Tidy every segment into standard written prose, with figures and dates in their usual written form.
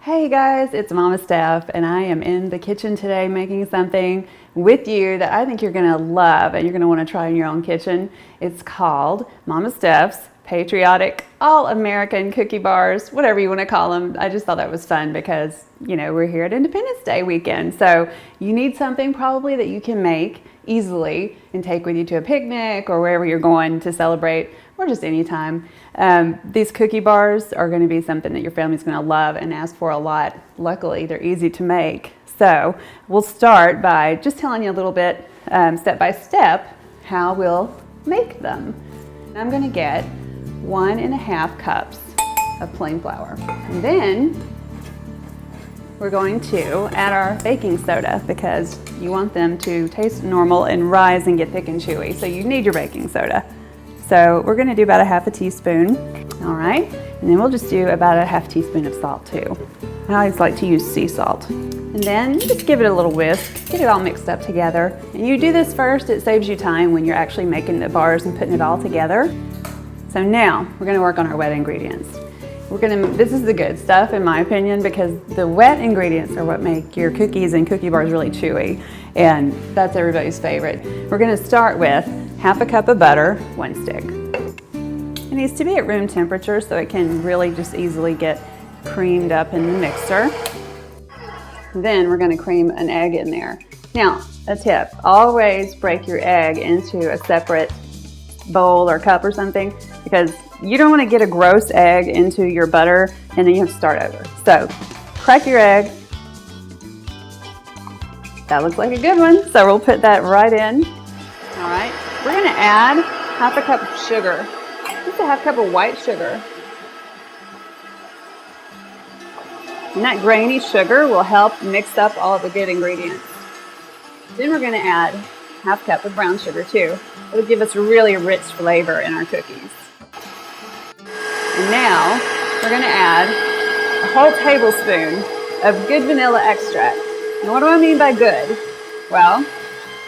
Hey guys, it's Mama Steph, and I am in the kitchen today making something with you that I think you're gonna love and you're gonna wanna try in your own kitchen. It's called Mama Steph-Ep1-Patriotic All-American Cookie Bars, whatever you wanna call them. I just thought that was fun because, you know, we're here at Independence Day weekend. So you need something probably that you can make easily and take with you to a picnic or wherever you're going to celebrate, or just anytime. These cookie bars are going to be something that your family's going to love and ask for a lot. Luckily, they're easy to make. So we'll start by just telling you a little bit, step by step, how we'll make them. I'm going to get 1.5 cups of plain flour. And then we're going to add our baking soda because you want them to taste normal and rise and get thick and chewy. So you need your baking soda. So we're going to do about 1/2 teaspoon. All right. And then we'll just do about 1/2 teaspoon of salt too. I always like to use sea salt. And then just give it a little whisk, get it all mixed up together. And you do this first, it saves you time when you're actually making the bars and putting it all together. So now we're going to work on our wet ingredients. This is the good stuff in my opinion, because the wet ingredients are what make your cookies and cookie bars really chewy, and that's everybody's favorite. We're going to start with 1/2 cup of butter, 1 stick. It needs to be at room temperature so it can really just easily get creamed up in the mixer. Then we're going to cream an egg in there. Now, a tip, always break your egg into a separate bowl or cup or something, because you don't want to get a gross egg into your butter and then you have to start over. So crack your egg. That looks like a good one. So we'll put that right in. All right. We're going to add 1/2 cup of sugar. Just 1/2 cup of white sugar. And that grainy sugar will help mix up all of the good ingredients. Then we're going to add 1/2 cup of brown sugar too. It'll give us really rich flavor in our cookies. And now we're going to add a whole tablespoon of good vanilla extract. And what do I mean by good? Well,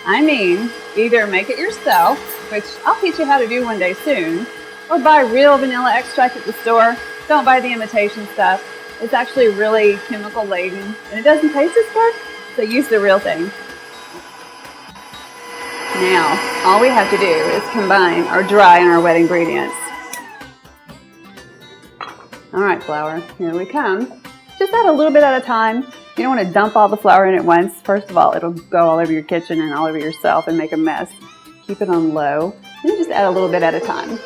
I mean either make it yourself, which I'll teach you how to do one day soon, or buy real vanilla extract at the store. Don't buy the imitation stuff. It's actually really chemical laden and it doesn't taste as good, so use the real thing. Now, all we have to do is combine our dry and our wet ingredients. All right, flour, here we come. Just add a little bit at a time. You don't want to dump all the flour in at once. First of all, it'll go all over your kitchen and all over yourself and make a mess. Keep it on low, and just add a little bit at a time.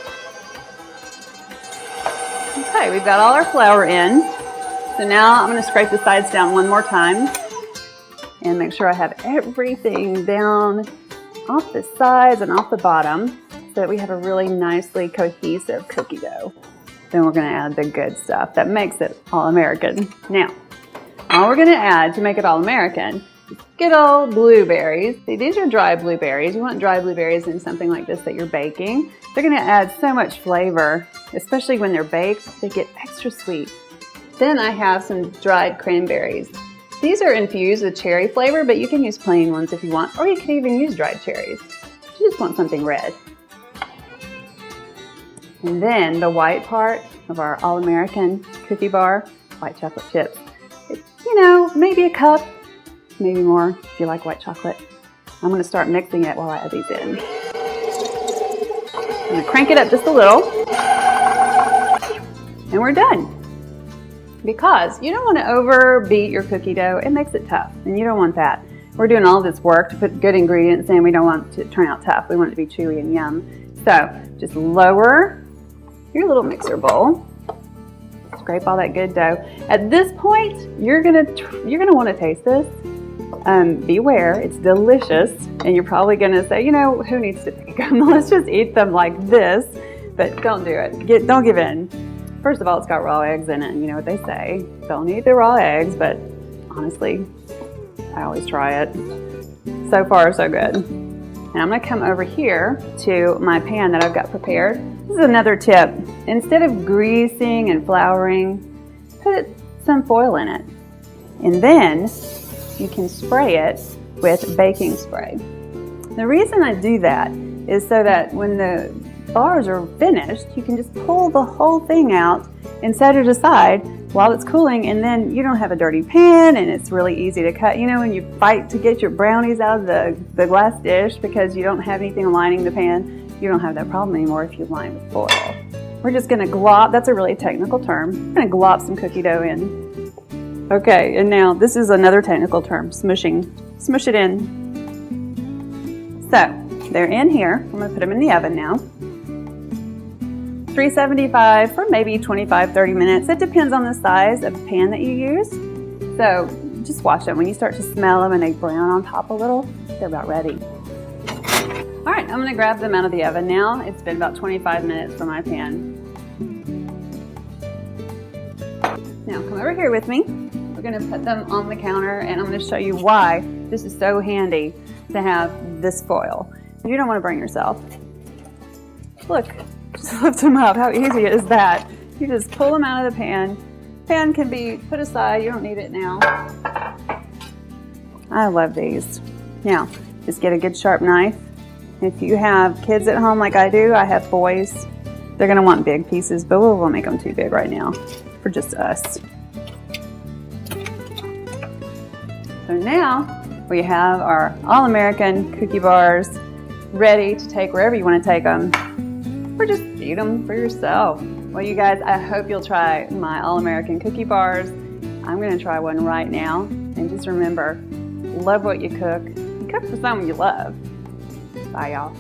Okay, we've got all our flour in. So now I'm going to scrape the sides down one more time and make sure I have everything down off the sides and off the bottom so that we have a really nicely cohesive cookie dough. Then we're going to add the good stuff that makes it all-American. Now, all we're going to add to make it all-American is good old blueberries. See, these are dry blueberries. You want dry blueberries in something like this that you're baking. They're going to add so much flavor, especially when they're baked. They get extra sweet. Then I have some dried cranberries. These are infused with cherry flavor, but you can use plain ones if you want, or you can even use dried cherries. You just want something red. And then the white part of our all-American cookie bar, white chocolate chips. It's, you know, maybe a cup, maybe more if you like white chocolate. I'm going to start mixing it while I add these in. I'm going to crank it up just a little. And we're done. Because you don't want to overbeat your cookie dough. It makes it tough, and you don't want that. We're doing all this work to put good ingredients in. We don't want it to turn out tough. We want it to be chewy and yum. So just lower your little mixer bowl. Scrape all that good dough. At this point, you're gonna want to taste this. Beware, it's delicious, and you're probably gonna say, you know, who needs to take them? Let's just eat them like this. But don't do it. Don't give in. First of all, it's got raw eggs in it, and you know what they say. Don't eat the raw eggs, but honestly, I always try it. So far, so good. And I'm gonna come over here to my pan that I've got prepared. This is another tip. Instead of greasing and flouring, put some foil in it. And then you can spray it with baking spray. The reason I do that is so that when the bars are finished, you can just pull the whole thing out and set it aside while it's cooling, and then you don't have a dirty pan and it's really easy to cut. You know, when you fight to get your brownies out of the glass dish because you don't have anything lining the pan, you don't have that problem anymore if you line with foil. We're just gonna glop, that's a really technical term. We're gonna glop some cookie dough in. Okay, and now this is another technical term, smushing. Smush it in. So, they're in here. I'm gonna put them in the oven now. 375 for maybe 25-30 minutes. It depends on the size of the pan that you use. So just watch them. When you start to smell them and they brown on top a little, they're about ready. All right, I'm gonna grab them out of the oven now. It's been about 25 minutes for my pan. Now come over here with me. We're gonna put them on the counter and I'm gonna show you why this is so handy to have this foil. You don't wanna burn yourself. Look. Just lift them up. How easy is that? You just pull them out of the pan. Pan can be put aside. You don't need it now. I love these. Now, just get a good sharp knife. If you have kids at home like I do, I have boys. They're going to want big pieces, but we won't make them too big right now for just us. So now we have our all-American cookie bars ready to take wherever you want to take them. Or just eat them for yourself. Well, you guys, I hope you'll try my all-American cookie bars. I'm gonna try one right now. And just remember, love what you cook. And cook for someone you love. Bye, y'all.